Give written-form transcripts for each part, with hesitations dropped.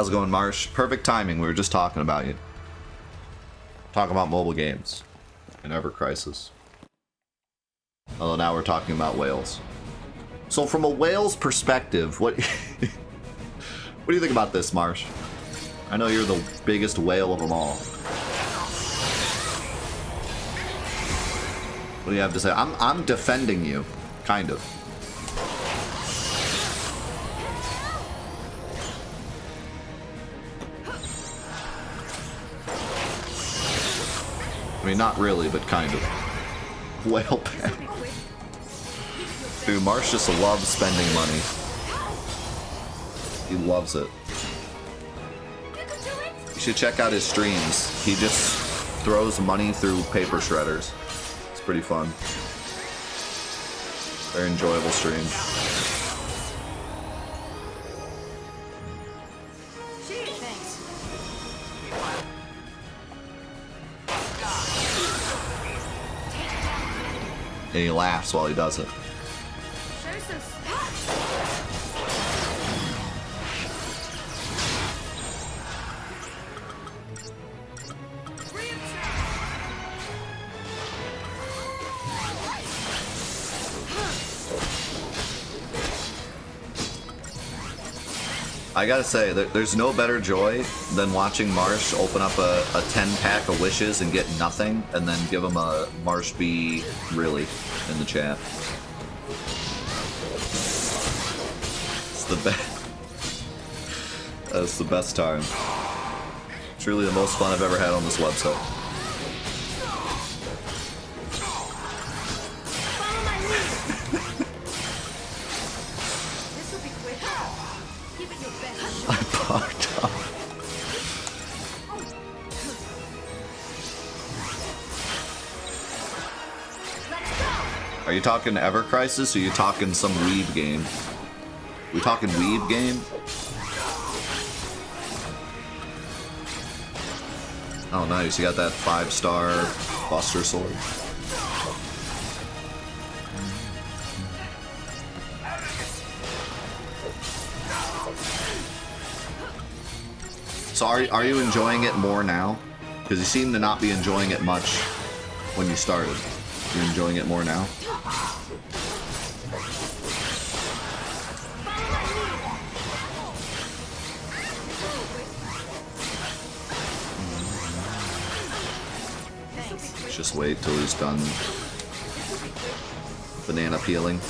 How's it going, Marsh? Perfect timing. We were just talking about you. Talking about mobile games. In Ever Crisis. Although now we're talking about whales. So from a whale's perspective, what what do you think about this, Marsh? I know you're the biggest whale of them all. What do you have to say? I'm defending you, kind of. I mean, not really, but kind of. Whale pack. Dude, Marsh just loves spending money. He loves it. You should check out his streams. He just throws money through paper shredders. It's pretty fun. Very enjoyable stream. And he laughs while he does it. I gotta say, there's no better joy than watching Marsh open up a 10-pack of wishes and get nothing, and then give him a Marsh B really in the chat. It's the best. That's the best time. Truly the most fun I've ever had on this website. Are you talking Ever Crisis, or are you talking some weeb game? We talking weeb game? Oh, nice. You got that 5-star Buster Sword. So are you enjoying it more now? Because you seem to not be enjoying it much when you started. You're enjoying it more now? Just wait till he's done banana peeling.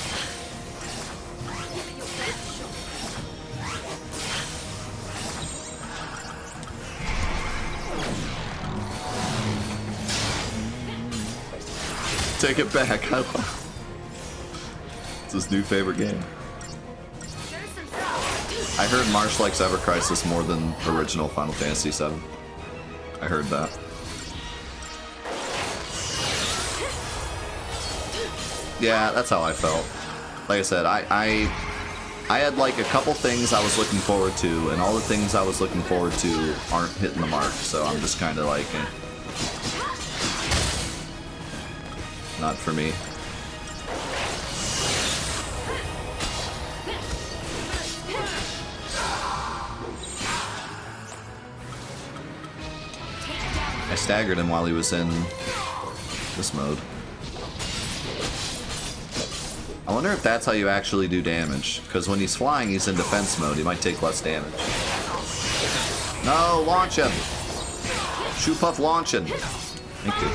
Take it back. It's his new favorite game. I heard Marsh likes Ever Crisis more than original Final Fantasy VII. I heard that. Yeah, that's how I felt. Like I said, I had like a couple things I was looking forward to, and all the things I was looking forward to aren't hitting the mark, so I'm just kind of like, not for me. I staggered him while he was in this mode. I wonder if that's how you actually do damage, because when he's flying, he's in defense mode. He might take less damage. No, launch him! Shoot Puff, launch him! Thank you.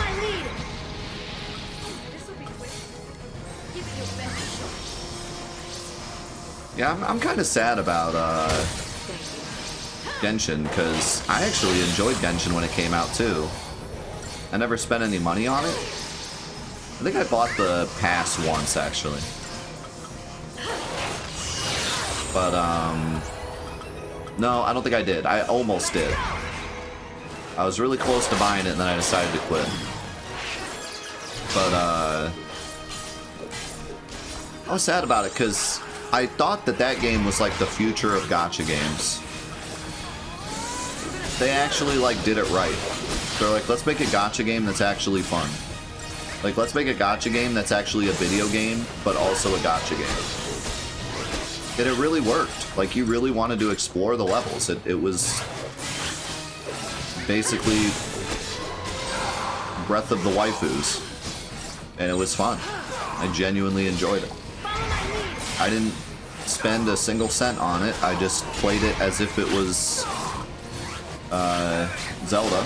Yeah, I'm kind of sad about Genshin, because I actually enjoyed Genshin when it came out too. I never spent any money on it. I think I bought the pass once, actually. But, no, I don't think I did. I almost did. I was really close to buying it, and then I decided to quit. But, I was sad about it, because I thought that game was, like, the future of gacha games. They actually, like, did it right. They're like, let's make a gacha game that's actually fun. Like, let's make a gacha game that's actually a video game, but also a gacha game. And it really worked. Like, you really wanted to explore the levels. It was basically Breath of the Waifus. And it was fun. I genuinely enjoyed it. I didn't spend a single cent on it. I just played it as if it was Zelda.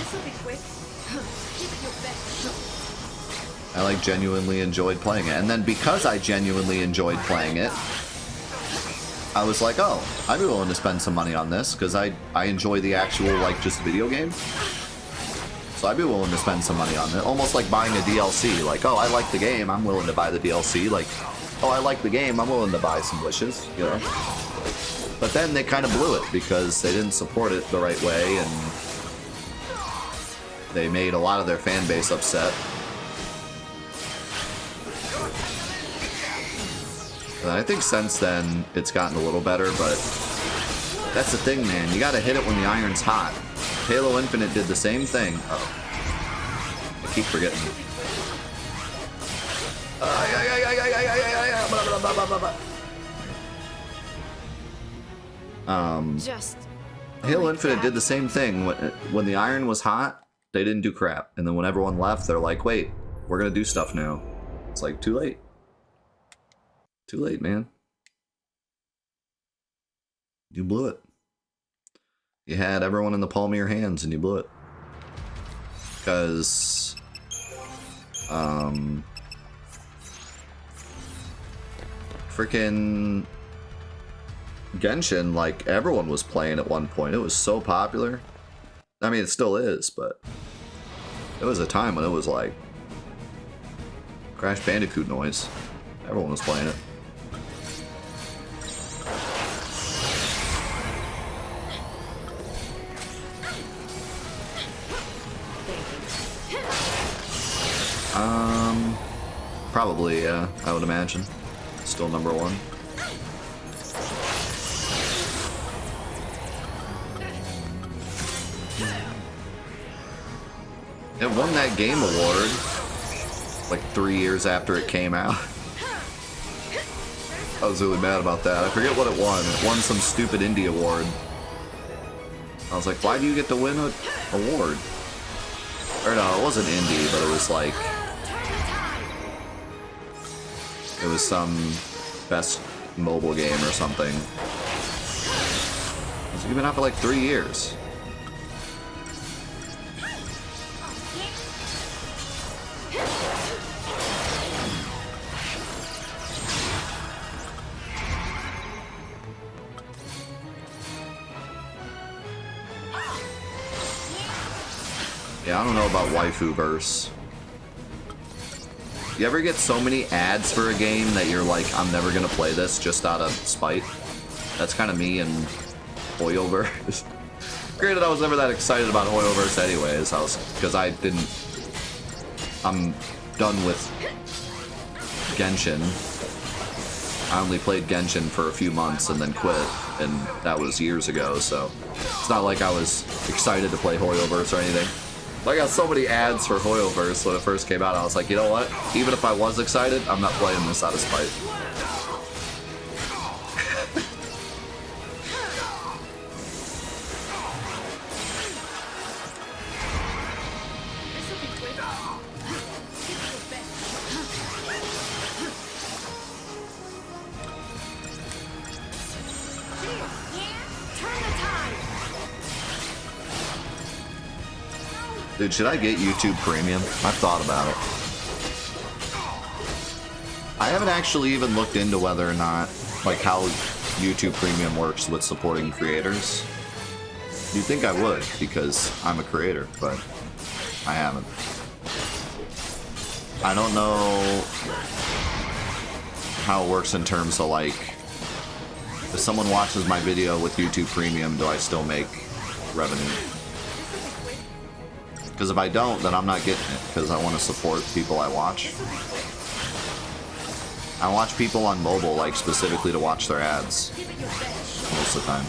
I like genuinely enjoyed playing it. And then because I genuinely enjoyed playing it, I was like, oh, I'd be willing to spend some money on this because I enjoy the actual, like, just video game. So I'd be willing to spend some money on it. Almost like buying a DLC. Like, oh, I like the game, I'm willing to buy the DLC. Like, oh, I like the game, I'm willing to buy some wishes, you know? But then they kind of blew it because they didn't support it the right way, and they made a lot of their fan base upset. And I think since then, it's gotten a little better, but that's the thing, man. You gotta hit it when the iron's hot. Halo Infinite did the same thing. Oh. I keep forgetting. Halo Infinite did the same thing. When the iron was hot, they didn't do crap. And then when everyone left, they're like, wait, we're gonna do stuff now. It's like, too late. Too late, man. You blew it. You had everyone in the palm of your hands and you blew it. Because freaking Genshin, like, everyone was playing at one point. It was so popular. I mean, it still is, but there was a time when it was like Crash Bandicoot noise. Everyone was playing it. Probably, yeah, I would imagine. Still number one. It won that game award like 3 years after it came out. I was really mad about that. I forget what it won. It won some stupid indie award. I was like, why do you get to win an award? Or no, it wasn't indie, but it was like... It was some best mobile game or something. It's been out for like 3 years. Yeah, I don't know about Waifu-verse. You ever get so many ads for a game that you're like, I'm never gonna play this just out of spite? That's kind of me and Hoyoverse. Granted, I was never that excited about Hoyoverse anyways, because I'm done with Genshin. I only played Genshin for a few months and then quit, and that was years ago, so it's not like I was excited to play Hoyoverse or anything. I got so many ads for Hoyoverse when it first came out, I was like, you know what? Even if I was excited, I'm not playing this out of spite. Dude, should I get YouTube Premium? I've thought about it. I haven't actually even looked into whether or not, like, how YouTube Premium works with supporting creators. You'd think I would, because I'm a creator, but I haven't. I don't know how it works in terms of, like, if someone watches my video with YouTube Premium, do I still make revenue? Because if I don't, then I'm not getting it, because I want to support people I watch. I watch people on mobile, like, specifically to watch their ads most of the time.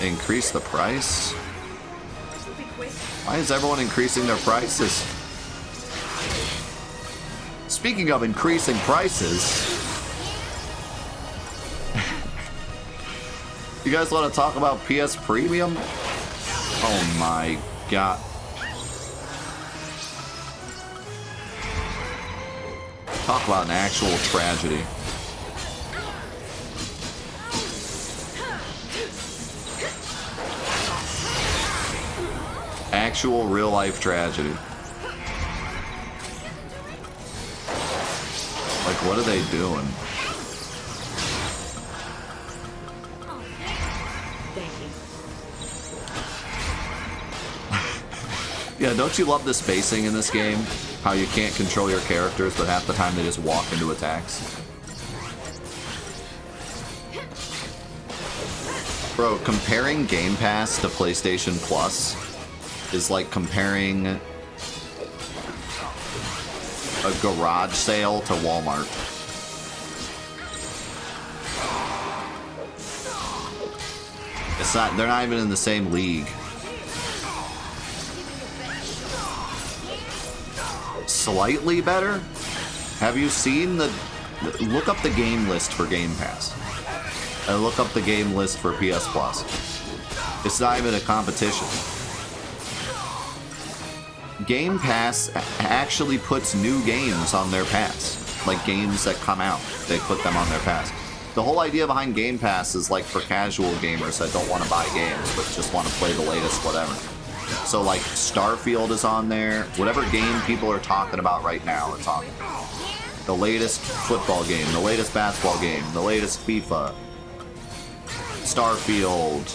Increase the price? Why is everyone increasing their prices? Speaking of increasing prices, you guys want to talk about PS Premium? Oh my god. Talk about an actual tragedy. Actual real-life tragedy. Like, what are they doing? Yeah, don't you love the spacing in this game? How you can't control your characters, but half the time they just walk into attacks. Bro, comparing Game Pass to PlayStation Plus is like comparing a garage sale to Walmart. It's not, they're not even in the same league. Slightly better? Have you seen the... Look up the game list for Game Pass. And look up the game list for PS Plus. It's not even a competition. Game Pass actually puts new games on their pass. Like games that come out, they put them on their pass. The whole idea behind Game Pass is like for casual gamers that don't want to buy games, but just want to play the latest whatever. So like Starfield is on there. Whatever game people are talking about right now, it's on there. The latest football game, the latest basketball game, the latest FIFA, Starfield,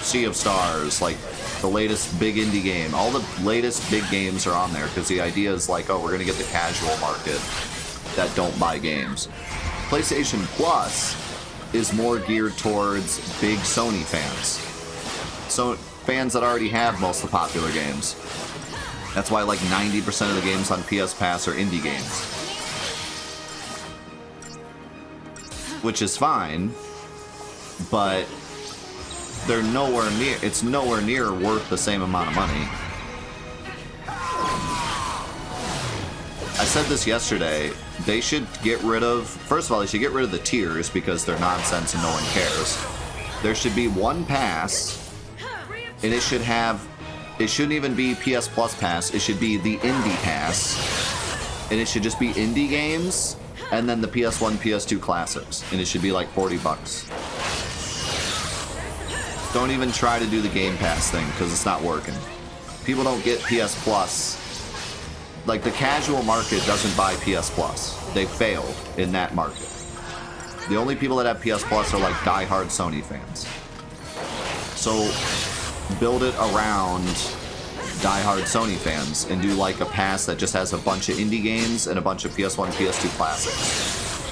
Sea of Stars, like the latest big indie game. All the latest big games are on there because the idea is like, oh, we're going to get the casual market that don't buy games. PlayStation Plus is more geared towards big Sony fans. So fans that already have most of the popular games. That's why like 90% of the games on PS Pass are indie games. Which is fine, but they're nowhere near, it's nowhere near worth the same amount of money. I said this yesterday, they should get rid of, first of all, they should get rid of the tiers because they're nonsense and no one cares. There should be one pass, and it should have, it shouldn't even be PS Plus Pass, it should be the Indie Pass, and it should just be indie games, and then the PS1, PS2 classics, and it should be like 40 bucks. Don't even try to do the Game Pass thing, because it's not working. People don't get PS Plus. Like, the casual market doesn't buy PS Plus. They failed in that market. The only people that have PS Plus are like diehard Sony fans. So build it around diehard Sony fans and do like a pass that just has a bunch of indie games and a bunch of PS1, PS2 classics.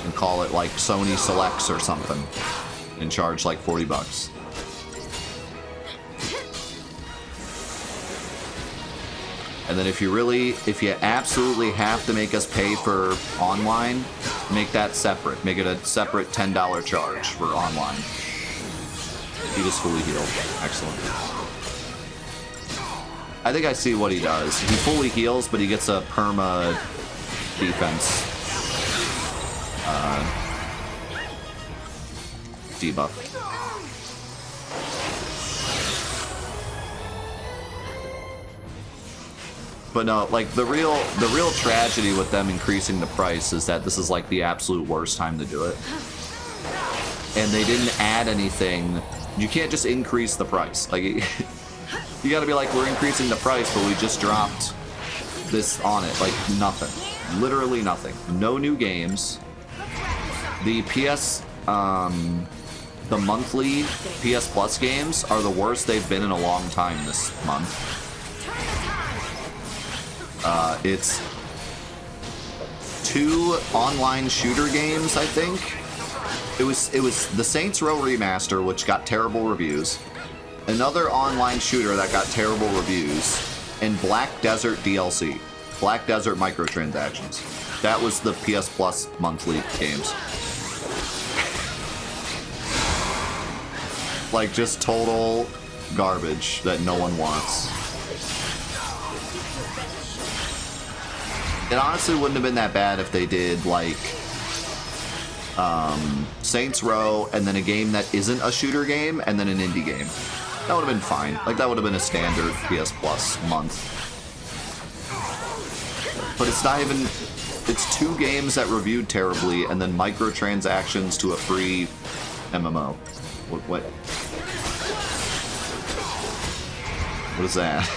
And call it like Sony Selects or something. And charge like 40 bucks. And then if you absolutely have to make us pay for online, make that separate. Make it a separate $10 charge for online. He just fully healed. Excellent. I think I see what he does. He fully heals, but he gets a perma defense debuff. But no, like the real tragedy with them increasing the price is that this is like the absolute worst time to do it. And they didn't add anything. You can't just increase the price. Like you gotta be like, we're increasing the price, but we just dropped this on it. Like nothing. Literally nothing. No new games. The the monthly PS Plus games are the worst they've been in a long time this month. It's 2 online shooter games, I think. It was the Saints Row remaster, which got terrible reviews. Another online shooter that got terrible reviews, and Black Desert DLC. Black Desert microtransactions. That was the PS Plus monthly games. Like, just total garbage that no one wants. It honestly wouldn't have been that bad if they did, like, Saints Row, and then a game that isn't a shooter game, and then an indie game. That would have been fine. Like, that would have been a standard PS Plus month. But it's not even... It's 2 games that reviewed terribly, and then microtransactions to a free MMO. What? What is that?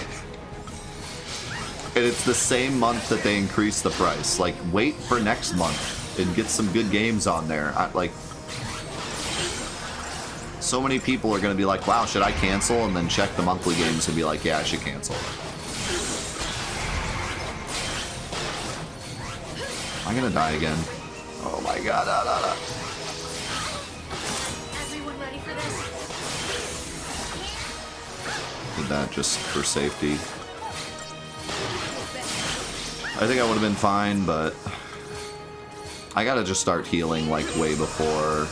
And it's the same month that they increase the price. Like, wait for next month and get some good games on there. Like, so many people are going to be like, wow, should I cancel? And then check the monthly games and be like, yeah, I should cancel. Am I going to die again? Oh my god. Everyone ready for this? Did that just for safety. I think I would have been fine, but I gotta just start healing like way before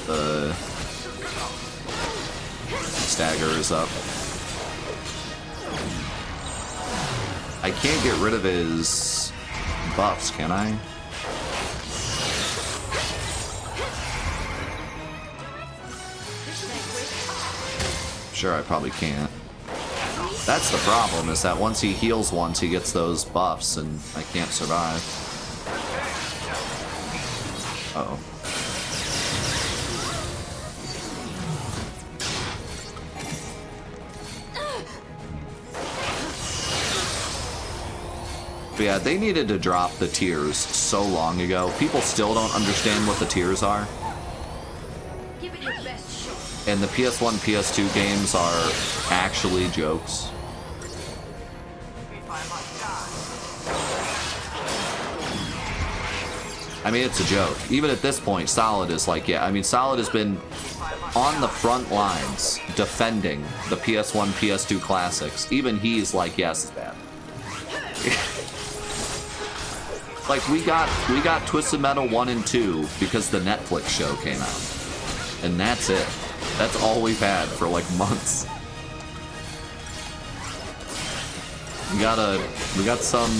the stagger is up. I can't get rid of his buffs, can I? Sure, I probably can't. That's the problem, is that once he heals once, he gets those buffs, and I can't survive. Uh-oh. But yeah, they needed to drop the tiers so long ago. People still don't understand what the tiers are. Give it your best shot. And the PS1, PS2 games are actually jokes. I mean, it's a joke. Even at this point, Solid is like, yeah, I mean, Solid has been on the front lines defending the PS1, PS2 classics. Even he's like, yes, it's bad. Like, we got Twisted Metal 1 and 2 because the Netflix show came out. And that's it. That's all we've had for like months. We got some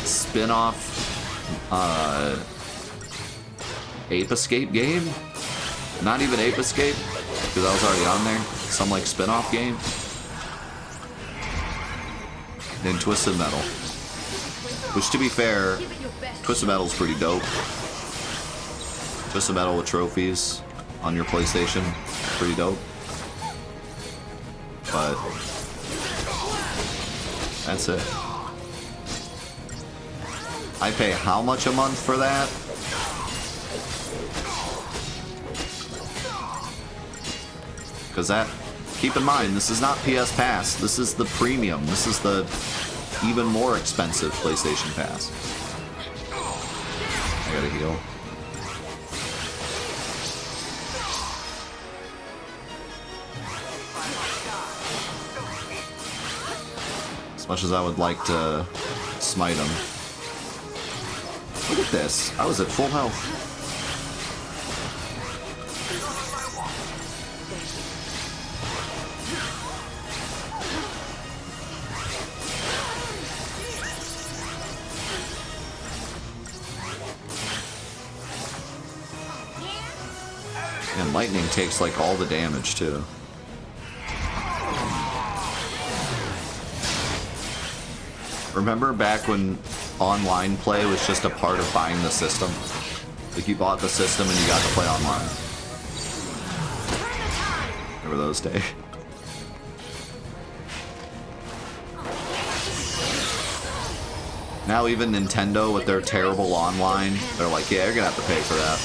spin-off Ape Escape game? Not even Ape Escape, because I was already on there. Some like spin-off game. And Twisted Metal. Which, to be fair, Twisted Metal's pretty dope. Twisted Metal with trophies on your PlayStation, pretty dope. But that's it. I pay how much a month for that? Because that, keep in mind, this is not PS Pass. This is the premium. This is the even more expensive PlayStation Pass. I gotta heal. As much as I would like to smite him. Look at this. I was at full health. And lightning takes like all the damage too. Remember back when online play was just a part of buying the system? Like, you bought the system and you got to play online. Remember those days? Now even Nintendo with their terrible online, they're like, yeah, you're gonna have to pay for that.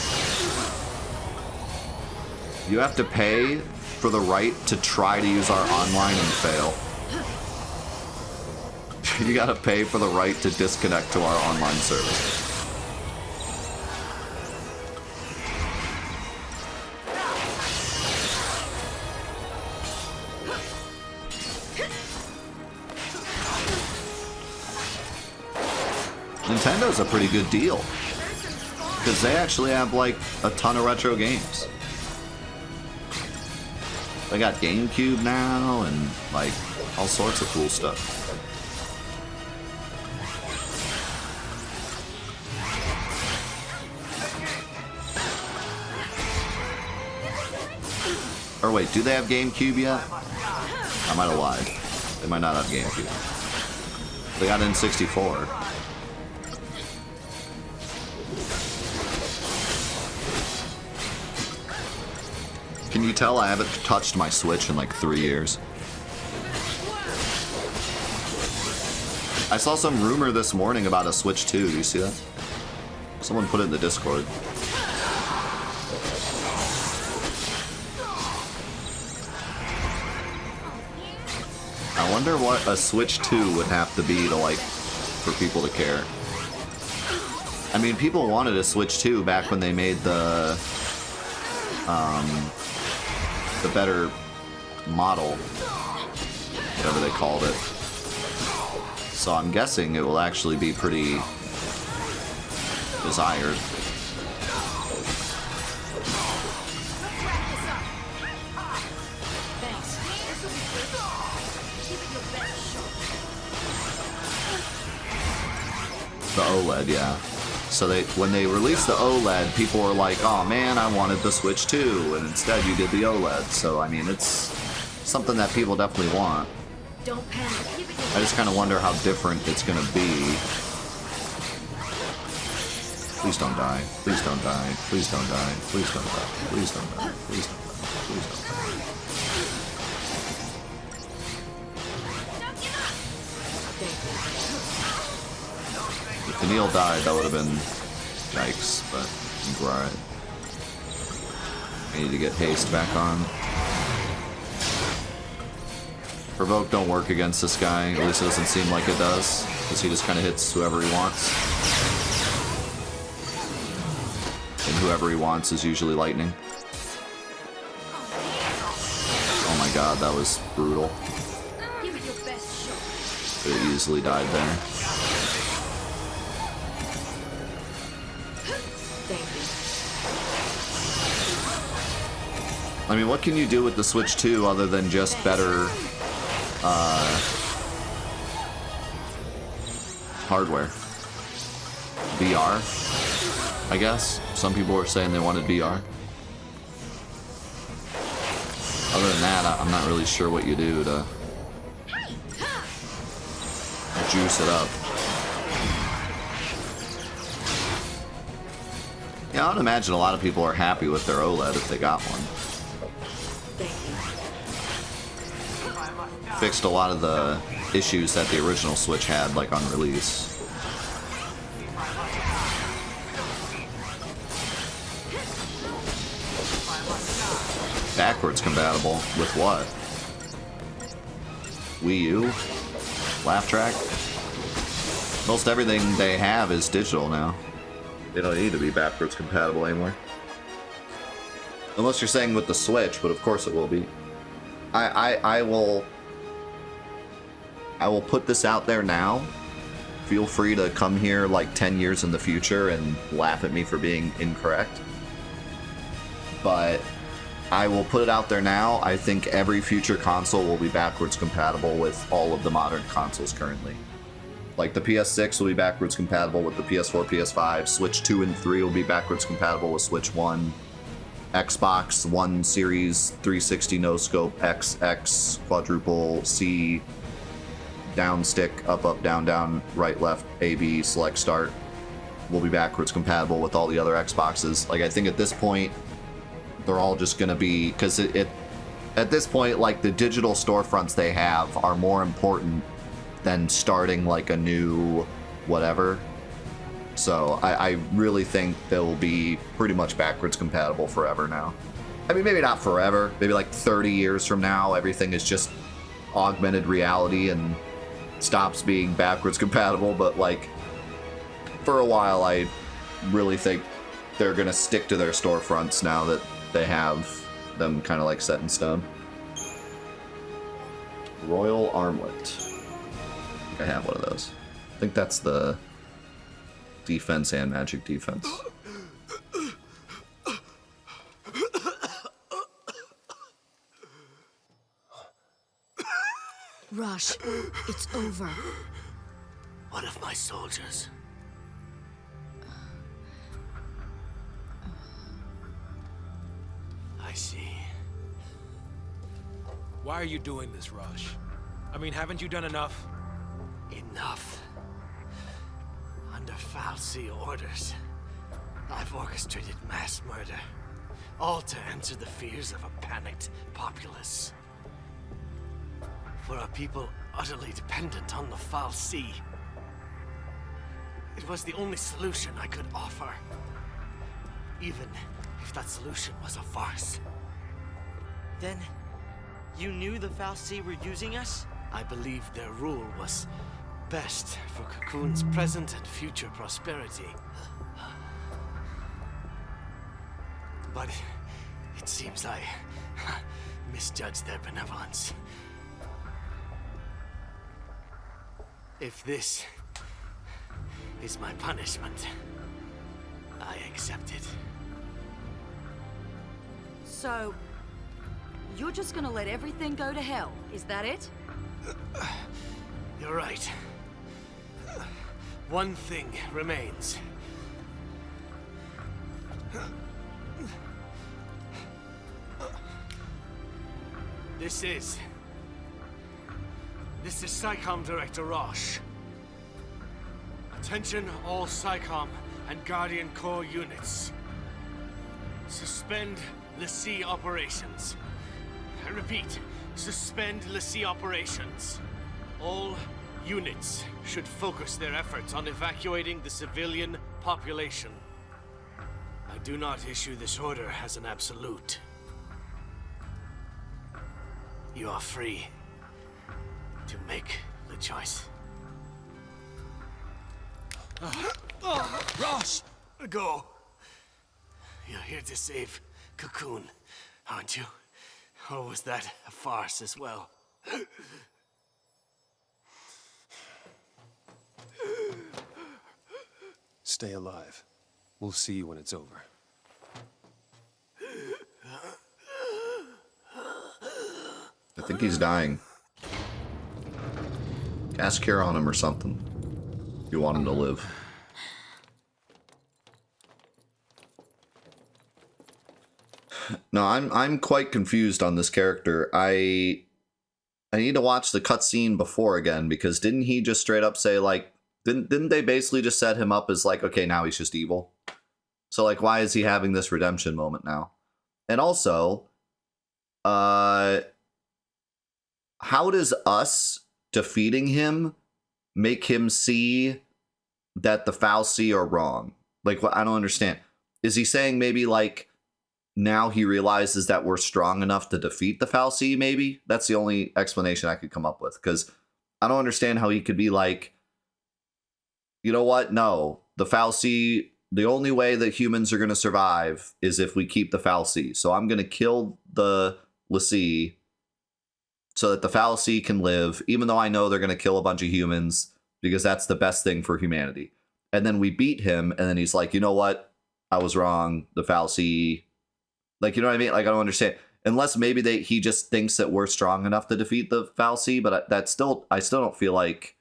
You have to pay for the right to try to use our online and fail. You gotta pay for the right to disconnect to our online service. Nintendo's a pretty good deal. Because they actually have, like, a ton of retro games. They got GameCube now, and, like, all sorts of cool stuff. Or wait, do they have GameCube yet? I might have lied. They might not have GameCube. They got N64. Can you tell I haven't touched my Switch in like 3 years? I saw some rumor this morning about a Switch 2. Do you see that? Someone put it in the Discord. I wonder what a Switch 2 would have to be to, like, for people to care. I mean, people wanted a Switch 2 back when they made the better model, whatever they called it. So I'm guessing it will actually be pretty desired. The OLED, yeah. So when they released the OLED, people were like, oh man, I wanted the Switch 2, and instead you did the OLED. So, I mean, it's something that people definitely want. Don't panic. I just kind of wonder how different it's going to be. Please don't die. Please don't die. Please don't die. Please don't die. Please don't die. Please don't die. Please don't die. If Daniil died, that would have been yikes, but right. I need to get haste back on. Provoke don't work against this guy, at least it doesn't seem like it does, because he just kind of hits whoever he wants. And whoever he wants is usually lightning. Oh my god, that was brutal. Give it your best shot. Could have easily died there. I mean, what can you do with the Switch 2 other than just better hardware? VR, I guess. Some people were saying they wanted VR. Other than that, I'm not really sure what you do to juice it up. Yeah, I would imagine a lot of people are happy with their OLED if they got one. Fixed a lot of the issues that the original Switch had, like on release. Backwards compatible with what? Wii U? Laugh track? Most everything they have is digital now. They don't need to be backwards compatible anymore. Unless you're saying with the Switch, but of course it will be. I will put this out there now. Feel free to come here like 10 years in the future and laugh at me for being incorrect. But I will put it out there now. I think every future console will be backwards compatible with all of the modern consoles currently. Like the PS6 will be backwards compatible with the PS4, PS5. Switch 2 and 3 will be backwards compatible with Switch 1. Xbox One Series 360 no scope, XX, quadruple, C, down stick, up, up, down, down, right, left, A, B, select, start, will be backwards compatible with all the other Xboxes. Like, I think at this point, they're all just gonna be, because at this point, like, the digital storefronts they have are more important than starting, like, a new whatever. So I really think they'll be pretty much backwards compatible forever now. I mean, maybe not forever. Maybe like 30 years from now, everything is just augmented reality and stops being backwards compatible. But like, for a while, I really think they're gonna stick to their storefronts now that they have them kind of like set in stone. Royal Armlet. I think I have one of those. I think that's the defense and magic defense. Rush, it's over. What of my soldiers? I see. Why are you doing this, Rush? I mean, haven't you done enough? Enough. Under Fal'Cie orders, I've orchestrated mass murder, all to answer the fears of a panicked populace. For a people utterly dependent on the Fal'Cie, it was the only solution I could offer. Even if that solution was a farce. Then, you knew the Fal'Cie were using us? I believed their rule was best for Cocoon's present and future prosperity. But it seems I misjudged their benevolence. If this is my punishment, I accept it. So, you're just gonna let everything go to hell, is that it? You're right. One thing remains. This is SciComm Director Roche. Attention all SciComm and Guardian Corps units. Suspend l'Cie operations. I repeat, suspend l'Cie operations. All units should focus their efforts on evacuating the civilian population. I do not issue this order as an absolute. You are free to make the choice. Rush! Go. You're here to save Cocoon, aren't you? Or was that a farce as well? Stay alive. We'll see you when it's over. I think he's dying. Cast Cure on him or something. If you want him to live. No, I'm quite confused on this character. I need to watch the cutscene before again, because didn't he just straight up say, like, didn't they basically just set him up as like, okay, now he's just evil? So like, why is he having this redemption moment now? And also, how does us defeating him make him see that the Fal'Cie are wrong? Like, what? I don't understand. Is he saying maybe like now he realizes that we're strong enough to defeat the Fal'Cie? Maybe that's the only explanation I could come up with, because I don't understand how he could be like, you know what? No, the Fal'Cie, the only way that humans are going to survive is if we keep the Fal'Cie. So I'm going to kill the l'Cie so that the Fal'Cie can live, even though I know they're going to kill a bunch of humans, because that's the best thing for humanity. And then we beat him, and then he's like, you know what? I was wrong. The Fal'Cie, like, you know what I mean? Like, I don't understand. Unless maybe he just thinks that we're strong enough to defeat the Fal'Cie, but I still don't feel like.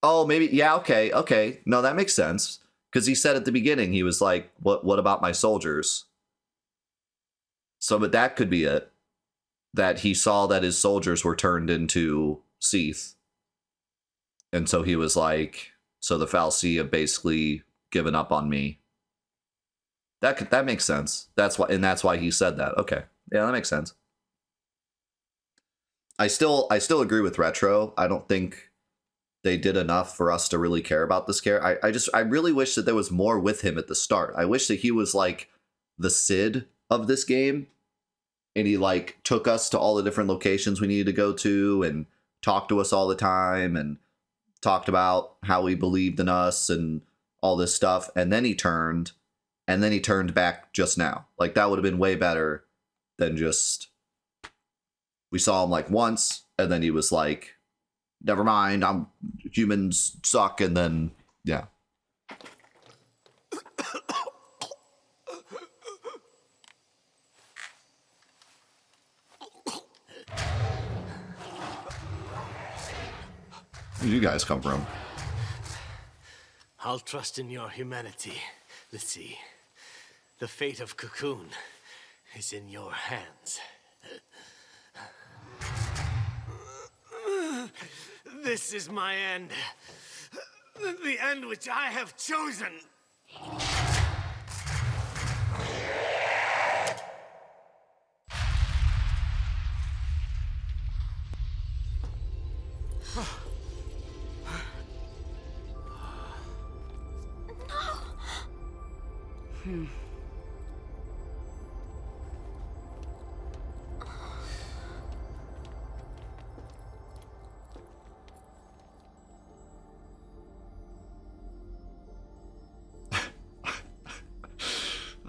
Oh, maybe, yeah, okay. No, that makes sense. Because he said at the beginning, he was like, what about my soldiers? So, but that could be it. That he saw that his soldiers were turned into Seath. And so he was like, so the Fal'Cie have basically given up on me. That makes sense. That's why he said that. Okay. Yeah, that makes sense. I still agree with Retro. I don't think they did enough for us to really care about this character. I really wish that there was more with him at the start. I wish that he was like the Sid of this game, and he like took us to all the different locations we needed to go to and talked to us all the time and talked about how he believed in us and all this stuff. And then he turned back just now. Like, that would have been way better than just, we saw him like once and then he was like never mind, humans suck, and then, yeah. Where did you guys come from? I'll trust in your humanity. Let's see. The fate of Cocoon is in your hands. This is my end. The end which I have chosen.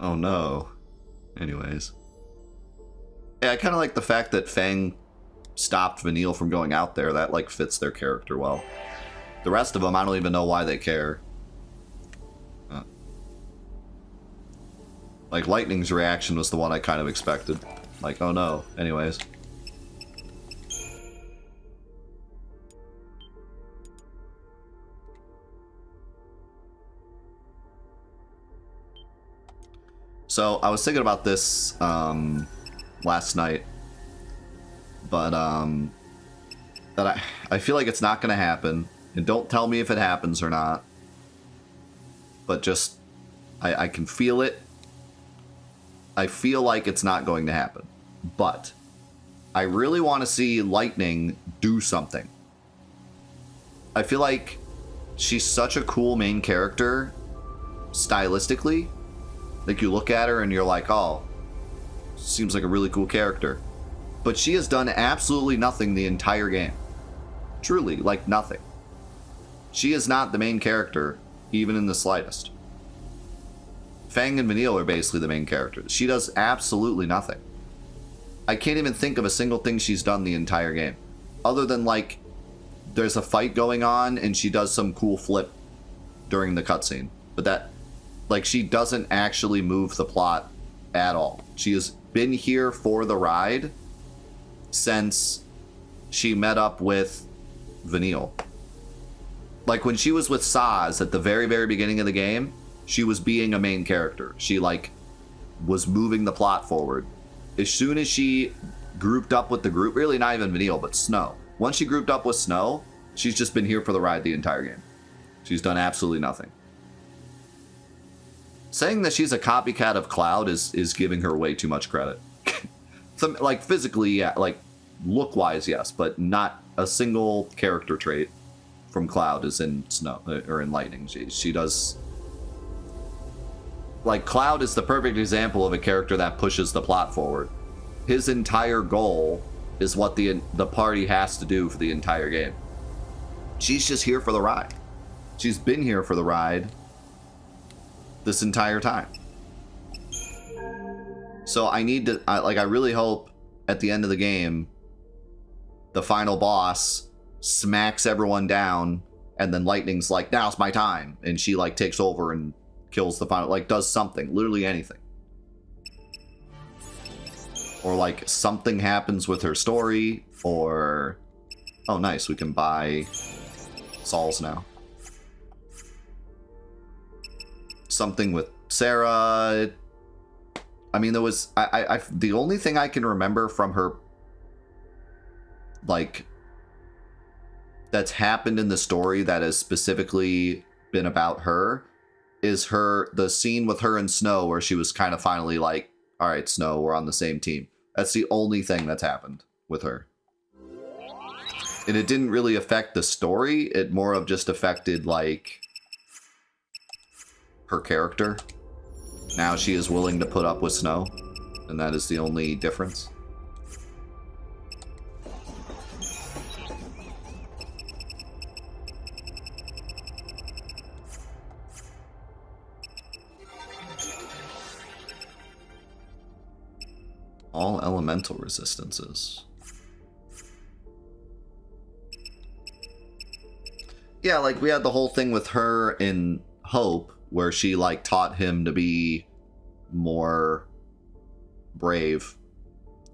Oh no. Anyways. Yeah, I kind of like the fact that Fang stopped Vanille from going out there. That, like, fits their character well. The rest of them, I don't even know why they care. Like, Lightning's reaction was the one I kind of expected. Like, oh no. Anyways. So, I was thinking about this last night. But, that I feel like it's not going to happen. And don't tell me if it happens or not. But just, I can feel it. I feel like it's not going to happen. But I really want to see Lightning do something. I feel like she's such a cool main character stylistically. Like, you look at her and you're like, oh, seems like a really cool character. But she has done absolutely nothing the entire game. Truly, like, nothing. She is not the main character, even in the slightest. Fang and Vanille are basically the main characters. She does absolutely nothing. I can't even think of a single thing she's done the entire game. Other than, like, there's a fight going on and she does some cool flip during the cutscene. But that, like, she doesn't actually move the plot at all. She has been here for the ride since she met up with Vanille. Like, when she was with Saz at the very, very beginning of the game, she was being a main character. She, like, was moving the plot forward. As soon as she grouped up with the group, really not even Vanille, but Snow. Once she grouped up with Snow, she's just been here for the ride the entire game. She's done absolutely nothing. Saying that she's a copycat of Cloud is giving her way too much credit. Some, like, physically, yeah, like, look-wise, yes, but not a single character trait from Cloud is in Snow, or in Lightning. She does... Like, Cloud is the perfect example of a character that pushes the plot forward. His entire goal is what the party has to do for the entire game. She's just here for the ride. She's been here for the ride this entire time. So I need to, I really hope at the end of the game, the final boss smacks everyone down, and then Lightning's like, now's my time. And she, like, takes over and kills the final, like, does something, literally anything. Or, like, something happens with her story, or... Oh, nice, we can buy Sauls now. Something with Sarah. I mean, there was... the only thing I can remember from her, like, that's happened in the story that has specifically been about her is the scene with her and Snow where she was kind of finally like, all right, Snow, we're on the same team. That's the only thing that's happened with her. And it didn't really affect the story. It more of just affected, like, her character. Now she is willing to put up with Snow, and that is the only difference. All elemental resistances. Yeah, like we had the whole thing with her in Hope, where she like taught him to be more brave.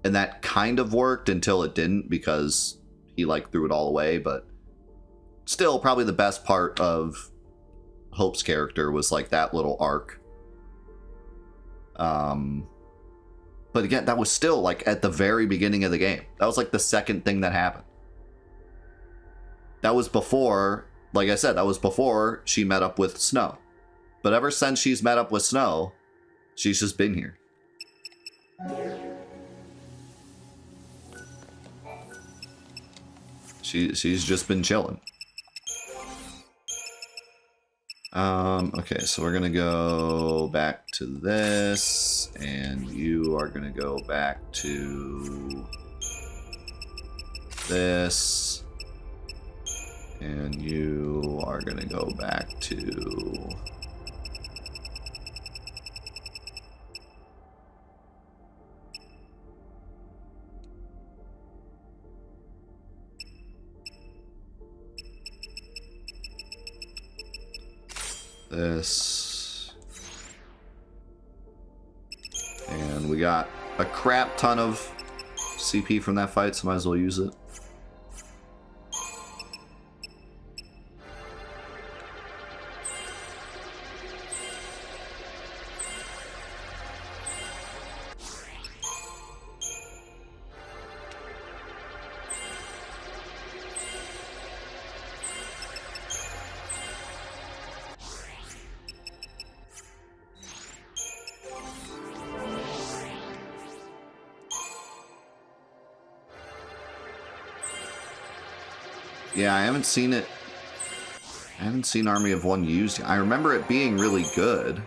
And that kind of worked until it didn't, because he like threw it all away. But still, probably the best part of Hope's character was like that little arc. But again, that was still like at the very beginning of the game. That was like the second thing that happened. That was before, like I said, that was before she met up with Snow. But ever since she's met up with Snow, she's just been here. She's just been chilling. Okay, so we're gonna go back to this, and you are gonna go back to this, and you are gonna go back to this. And we got a crap ton of CP from that fight, so might as well use it. Yeah, I haven't seen it. I haven't seen Army of One used yet. I remember it being really good.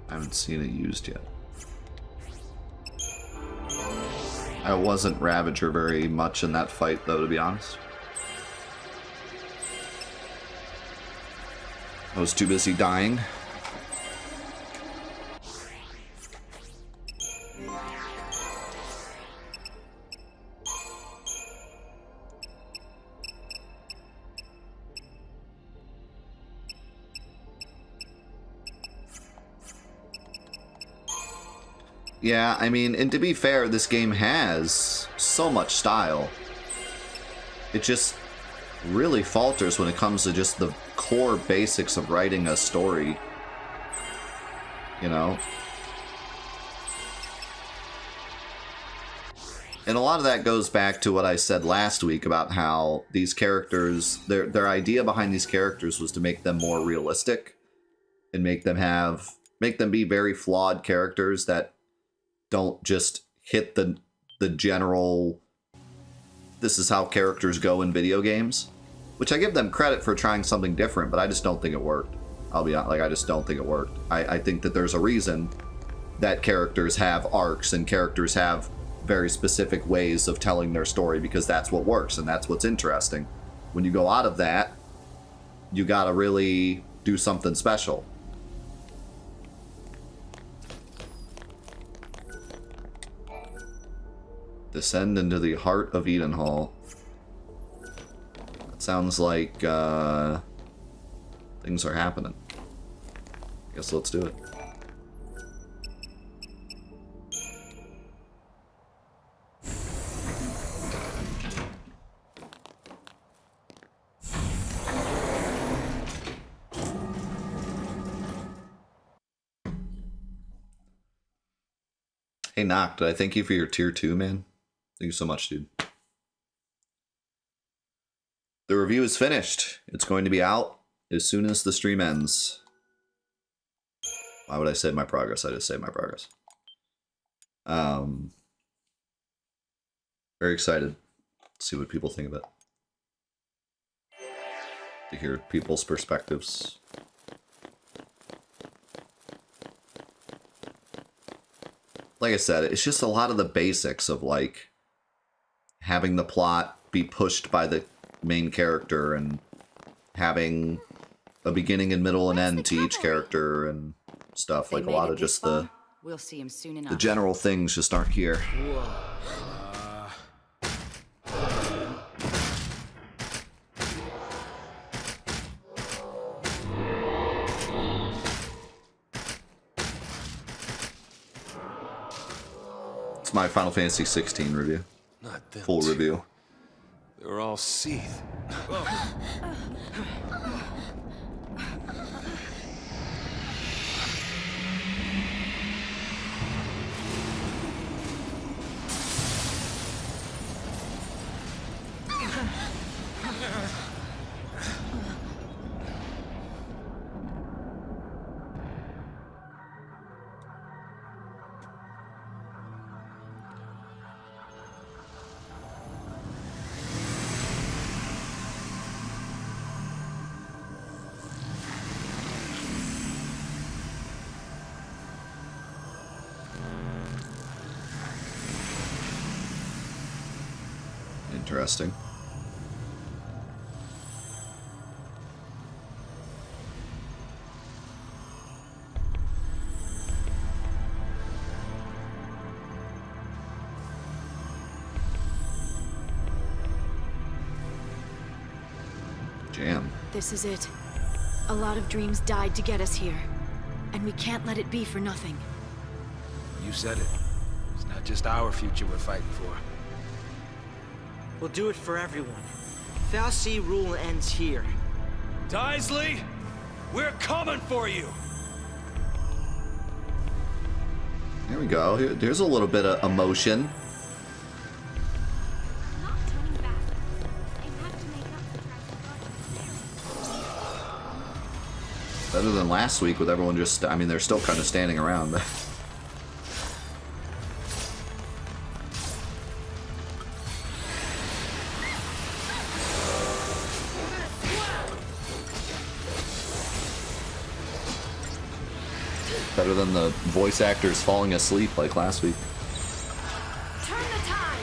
I haven't seen it used yet. I wasn't Ravager very much in that fight, though, to be honest. I was too busy dying. Yeah, I mean, and to be fair, this game has so much style. It just really falters when it comes to just the core basics of writing a story. You know? And a lot of that goes back to what I said last week about how these characters, their idea behind these characters was to make them more realistic and make them be very flawed characters that don't just hit the general, this is how characters go in video games. Which I give them credit for trying something different, but I just don't think it worked. I'll be honest, like, I just don't think it worked. I think that there's a reason that characters have arcs and characters have very specific ways of telling their story, because that's what works and that's what's interesting. When you go out of that, you gotta really do something special. Descend into the heart of Edenhall. That sounds like things are happening. Guess let's do it. Hey, Nock, did I thank you for your tier 2, man? Thank you so much, dude. The review is finished. It's going to be out as soon as the stream ends. Why would I save my progress? I just saved my progress. Very excited to see what people think of it. To hear people's perspectives. Like I said, it's just a lot of the basics of, like, having the plot be pushed by the main character and having a beginning and middle and end to each character and stuff. They Like a made lot it of this just far, we'll see him soon enough. the general things just aren't here. It's my Final Fantasy XVI review. Not them. Full review. They were all Seath. Interesting. Jam. This is it. A lot of dreams died to get us here. And we can't let it be for nothing. You said it. It's not just our future we're fighting for. We'll do it for everyone. Fal'Cie rule ends here. Daisley, we're coming for you! There we go. Here's a little bit of emotion. Not turning back. I have to make up for Dragon. Better than last week with everyone just, I mean, they're still kind of standing around, but... Better than the voice actors falling asleep like last week. Turn the tide!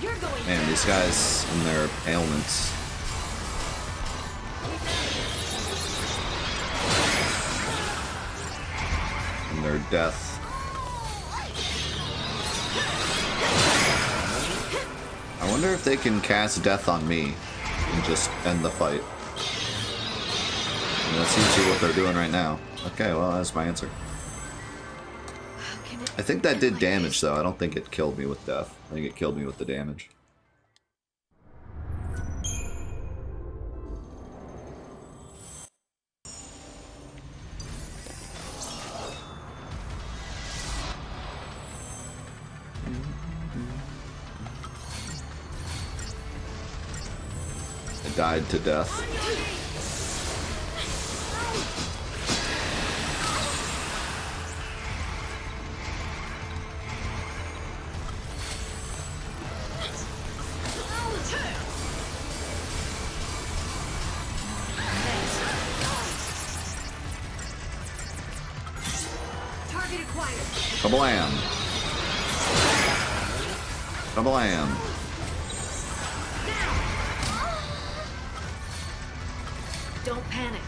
You're going. Man, these guys and their ailments. And their death. I wonder if they can cast death on me and just end the fight. And that seems to be what they're doing right now. Okay, well, that's my answer. I think that did damage, though. I don't think it killed me with death. I think it killed me with the damage. I died to death. Target acquired. Kablam! Kablam! Don't panic.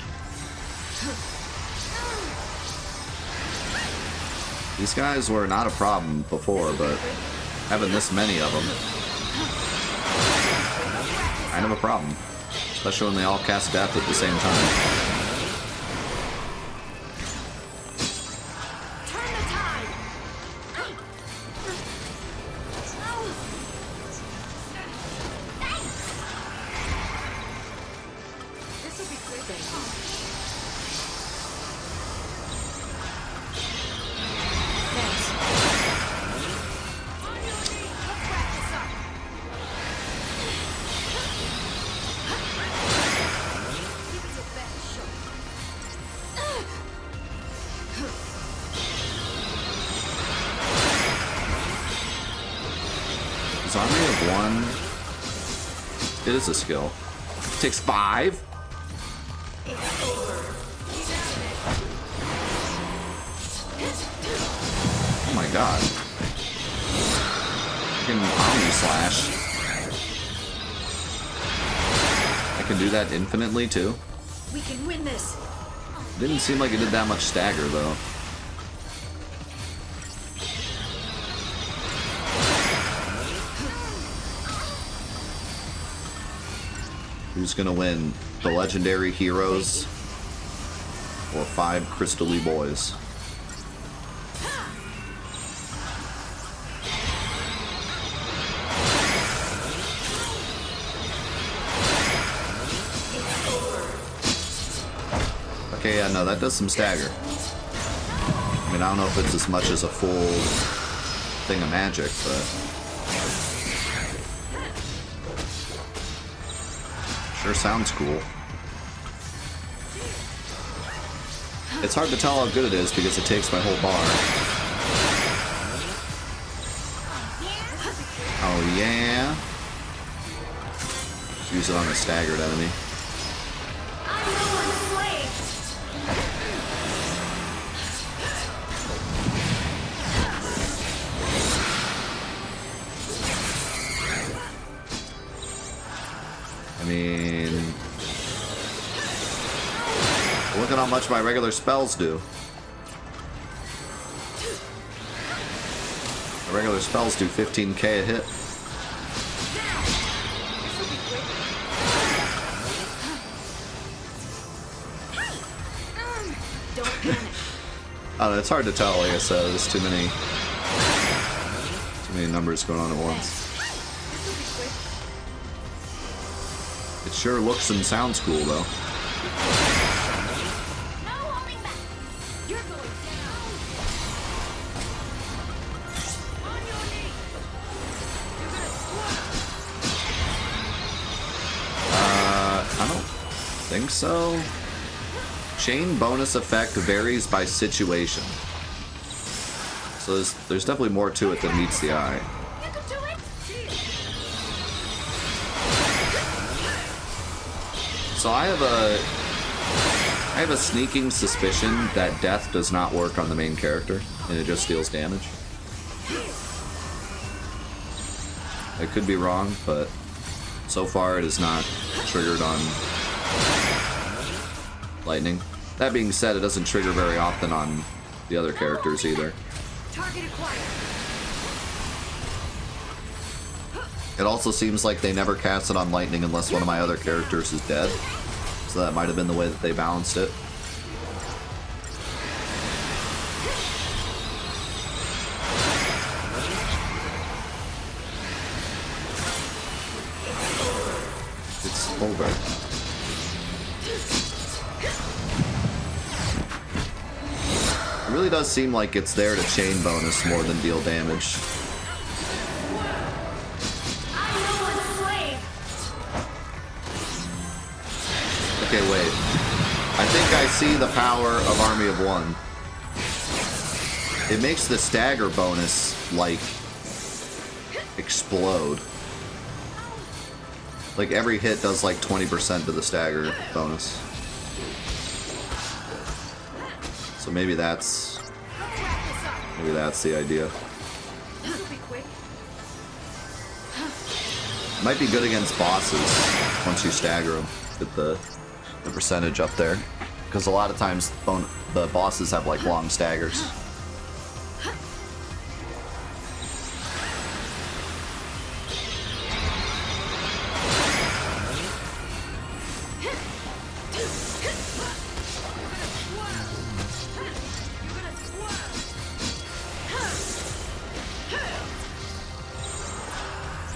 These guys were not a problem before, but having this many of them, kind of a problem. Especially when they all cast death at the same time. Turn the tide! This'll be quick. Thanks. On your feet. Let's wrap this up. Give it your best shot. Is Army of One? It is a skill. Takes 5? my god. Fucking Omni Slash. I can do that infinitely too. We can win this. Didn't seem like it did that much stagger though. Who's gonna win? The legendary heroes or 5 crystally boys? Okay, yeah, no, that does some stagger. I mean, I don't know if it's as much as a full thing of magic, but sure sounds cool. It's hard to tell how good it is because it takes my whole bar. Oh yeah. Just use it on a staggered enemy. I mean, look at how much my regular spells do. My regular spells do 15k a hit. I don't know, it's hard to tell, like I said, there's too many numbers going on at once. It sure looks and sounds cool, though. I don't think so. Chain bonus effect varies by situation. So there's definitely more to it than meets the eye. So I have a sneaking suspicion that death does not work on the main character, and it just deals damage. I could be wrong, but so far it is not triggered on lightning. That being said, it doesn't trigger very often on the other characters either. Target acquired. It also seems like they never cast it on lightning unless one of my other characters is dead. So that might have been the way that they balanced it. It's over. It really does seem like it's there to chain bonus more than deal damage. Okay, wait. I think I see the power of Army of One. It makes the stagger bonus, like, explode. Like, every hit does, like, 20% to the stagger bonus. So maybe that's the idea. Might be good against bosses once you stagger them. Get the percentage up there, because a lot of times the bosses have like long staggers.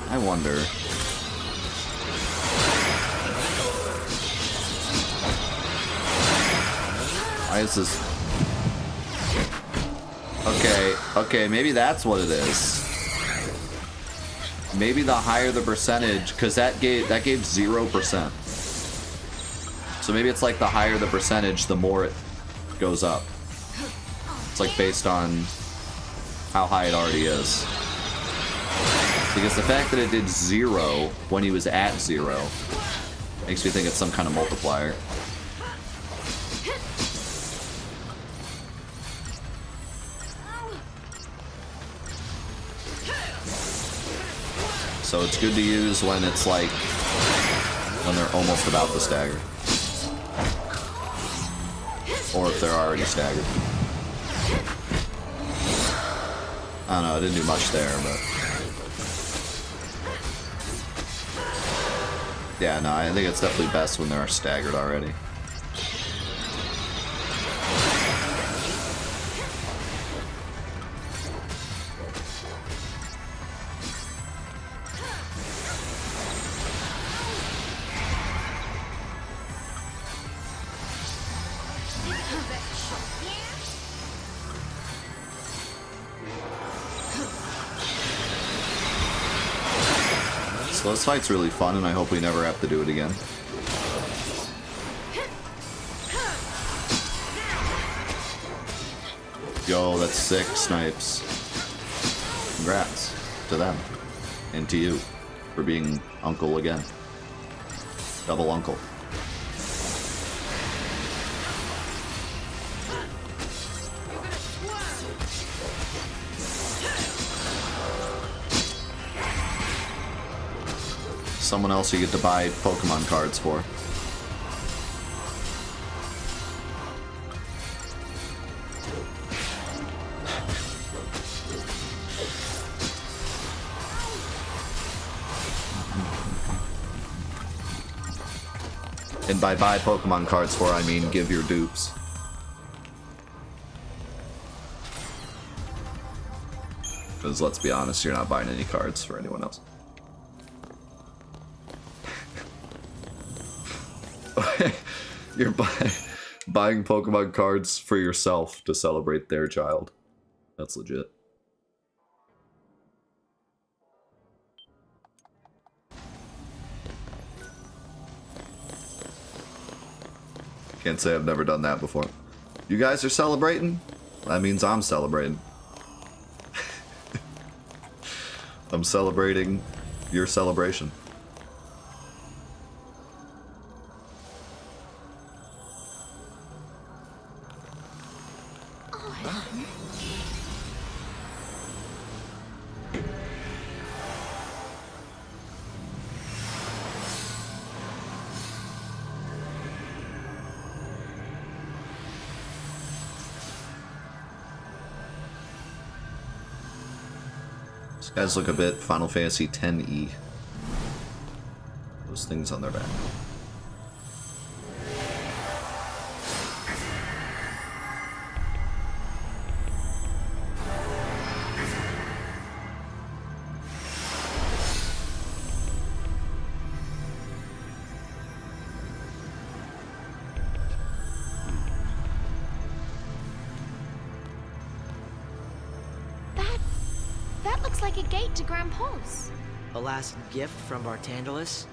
I wonder. Why is this? Okay, maybe that's what it is. Maybe the higher the percentage, because that gave 0%. So maybe it's like the higher the percentage, the more it goes up. It's like based on how high it already is. Because the fact that it did 0 when he was at 0 makes me think it's some kind of multiplier. So it's good to use when it's like, when they're almost about to stagger. Or if they're already staggered. I don't know, I didn't do much there, but... Yeah, no, I think it's definitely best when they're staggered already. So this fight's really fun, and I hope we never have to do it again. Yo, that's sick, Snipes. Congrats to them. And to you for being uncle again. Double uncle. Someone else you get to buy Pokemon cards for. And by buy Pokemon cards for, I mean give your dupes. Because let's be honest, you're not buying any cards for anyone else. You're buying Pokemon cards for yourself to celebrate their child. That's legit. Can't say I've never done that before. You guys are celebrating? That means I'm celebrating. I'm celebrating your celebration. These guys look a bit Final Fantasy X-y. Those things on their back. That looks like a gate to Grandpa's. A last gift from Bartandalus?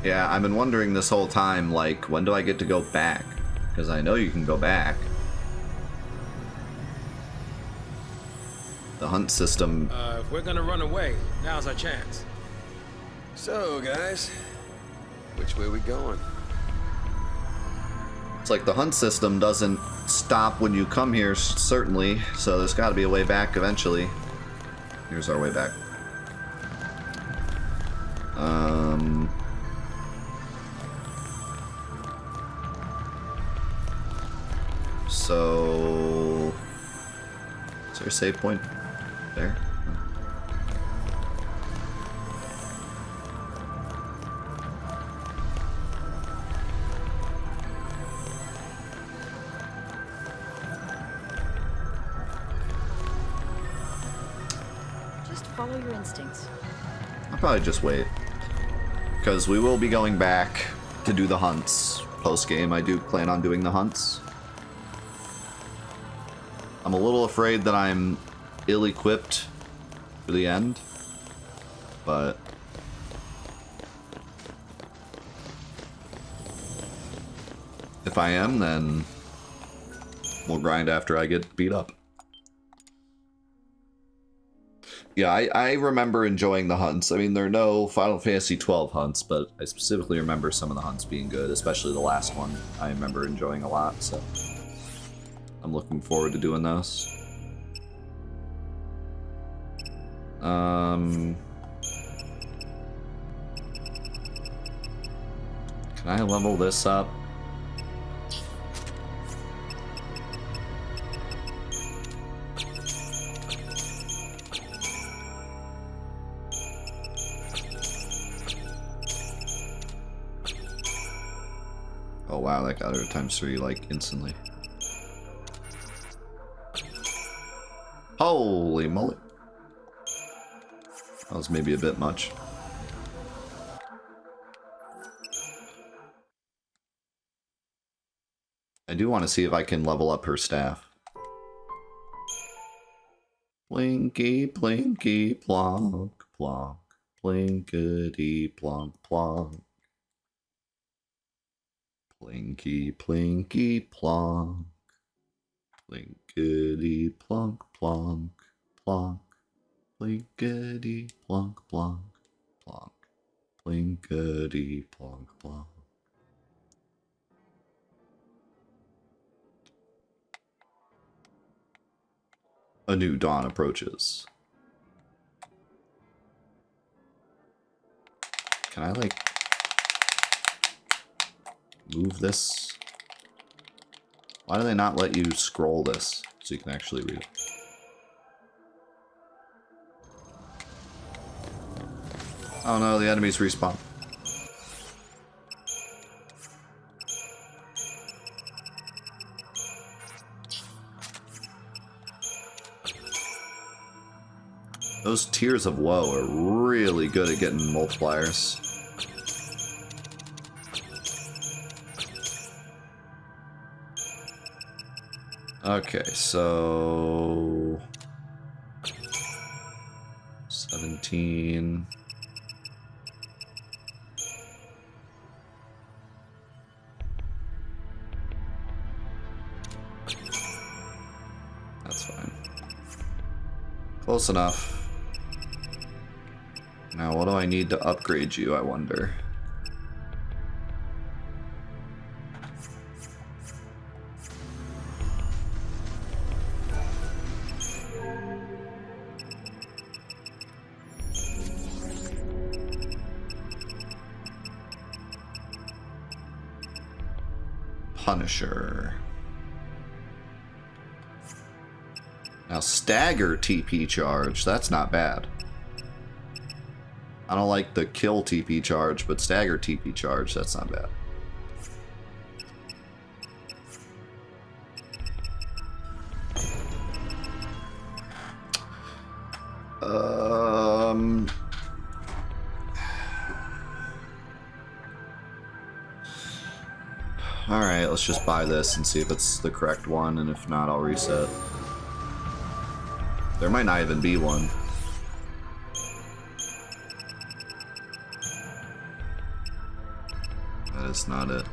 Yeah, I've been wondering this whole time, like, when do I get to go back? Because I know you can go back. The hunt system... If we're gonna run away, now's our chance. So, guys, which way we going? It's like the hunt system doesn't stop when you come here, certainly, so there's got to be a way back eventually. Here's our way back. So... Is there a save point there? Just follow your instincts. I'll probably just wait. Because we will be going back to do the hunts. Post-game, I do plan on doing the hunts. I'm a little afraid that I'm ill-equipped for the end. But... if I am, then... we'll grind after I get beat up. Yeah, I remember enjoying the hunts. I mean, there are no Final Fantasy XII hunts, but I specifically remember some of the hunts being good, especially the last one. I remember enjoying a lot, so I'm looking forward to doing those. Can I level this up? Oh wow, that got her ×3 like instantly. Holy moly. That was maybe a bit much. I do want to see if I can level up her staff. Plinky, plinky, plonk, plonk. Plinkety, plonk, plonk. Plinky, plinky, plonk. Plinkety, plonk, plonk, plonk. Plinkety, plonk, plonk, plonk. Plinkety, plonk, plonk. A new dawn approaches. Can I, like, move this? Why do they not let you scroll this so you can actually read it? Oh no, the enemies respawn. Those Tears of Woe are really good at getting multipliers. Okay, so 17. That's fine. Close enough. Now, what do I need to upgrade you, I wonder? Punisher. Now, stagger TP charge, that's not bad. I don't like the kill TP charge, but stagger TP charge, that's not bad. Alright, let's just buy this and see if it's the correct one, and if not, I'll reset. There might not even be one. That is not it.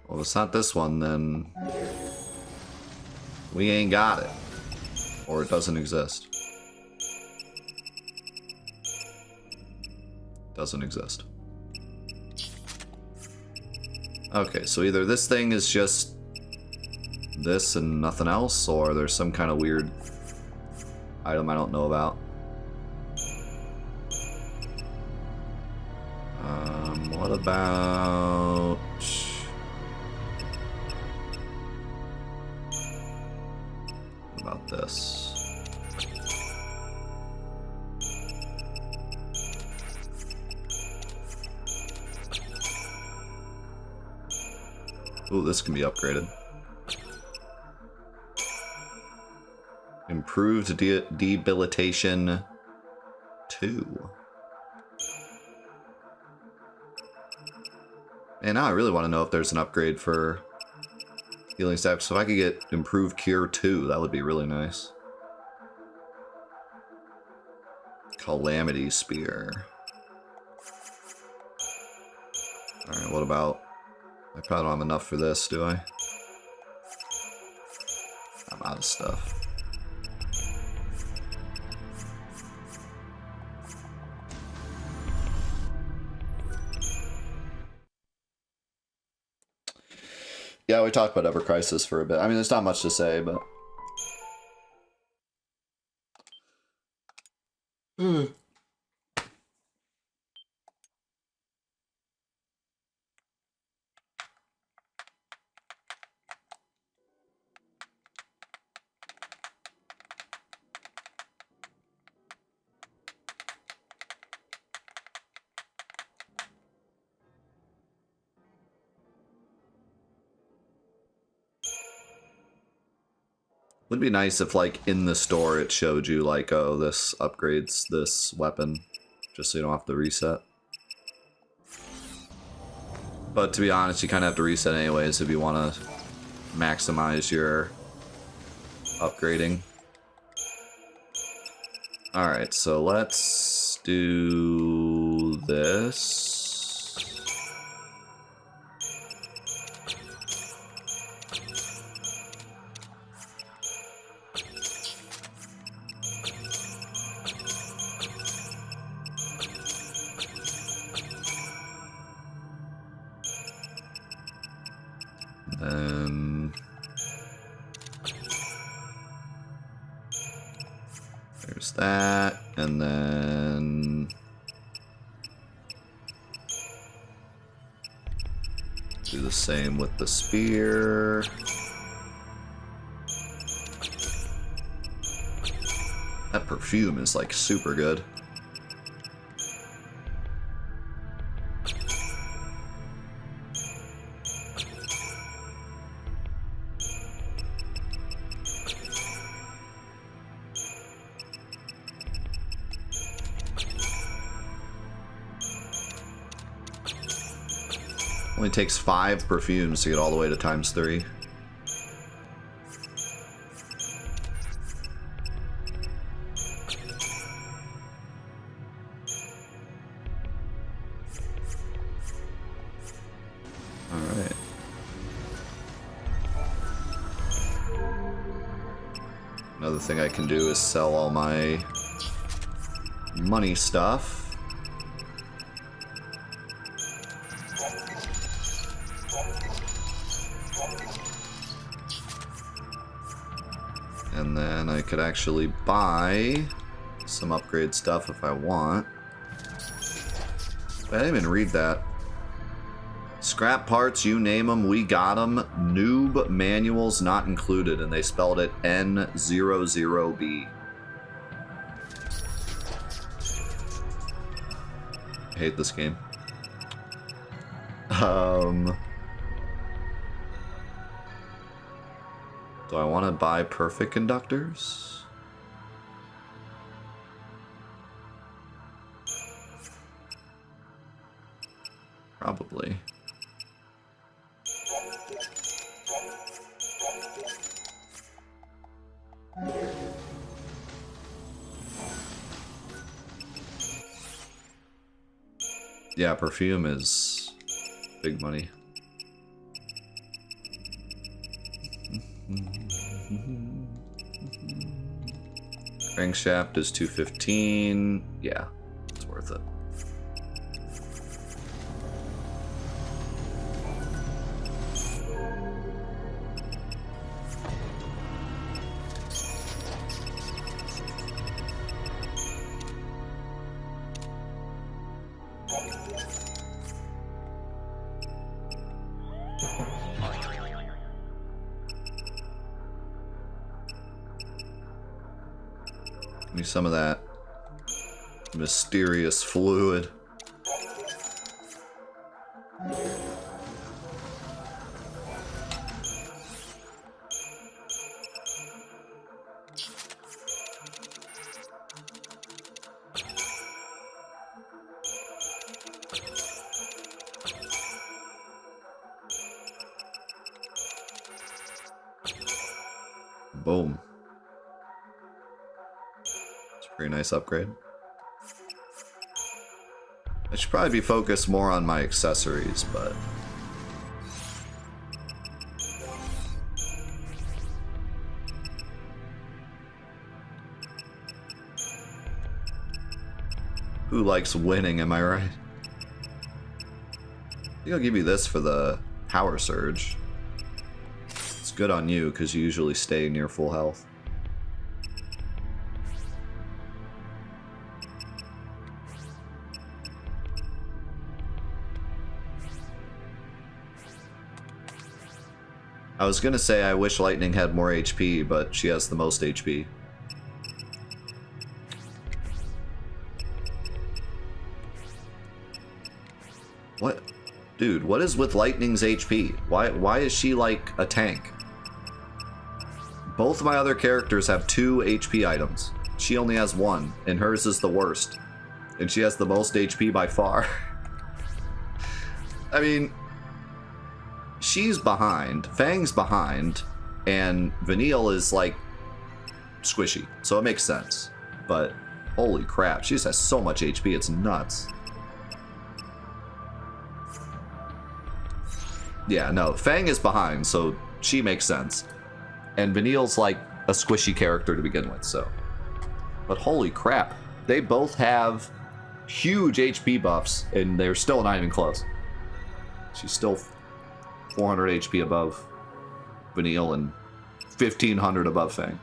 Well, if it's not this one, then we ain't got it. Or it doesn't exist. Doesn't exist. Okay, so either this thing is just this and nothing else, or there's some kind of weird item I don't know about. What about... What about this? Ooh, this can be upgraded. Improved debilitation 2. And now I really want to know if there's an upgrade for healing staff. So if I could get improved cure 2, that would be really nice. Calamity spear. Alright, what about... I probably don't have enough for this, do I? I'm out of stuff. Yeah, we talked about Ever Crisis for a bit. I mean, there's not much to say, but... Would be nice if, like, in the store it showed you, like, oh, this upgrades this weapon, just so you don't have to reset. But to be honest, you kind of have to reset anyways if you want to maximize your upgrading. Alright, so let's do this. There's that, and then do the same with the spear. That perfume is like super good. Only takes 5 perfumes to get all the way to ×3. Alright. Another thing I can do is sell all my money stuff. And then I could actually buy some upgrade stuff if I want. But I didn't even read that. Scrap parts, you name them, we got them. Noob manuals not included, and they spelled it N00B. I hate this game. Do I want to buy perfect conductors? Probably. Yeah, perfume is big money. Crankshaft is 215. Yeah, it's worth it. Give me some of that mysterious fluid. Boom. It's a pretty nice upgrade. I should probably be focused more on my accessories, but... Who likes winning, am I right? I think I'll give you this for the power surge. It's good on you, because you usually stay near full health. I was gonna say I wish Lightning had more HP, but she has the most HP. What? Dude, what is with Lightning's HP? Why is she like a tank? Both of my other characters have 2 HP items. She only has 1, and hers is the worst. And she has the most HP by far. I mean, she's behind, Fang's behind, and Vanille is like squishy, so it makes sense. But holy crap, she just has so much HP, it's nuts. Yeah, no, Fang is behind, so she makes sense. And Vanille's like a squishy character to begin with, so. But holy crap, they both have huge HP buffs, and they're still not even close. She's still 400 HP above Vanille and 1500 above Fang.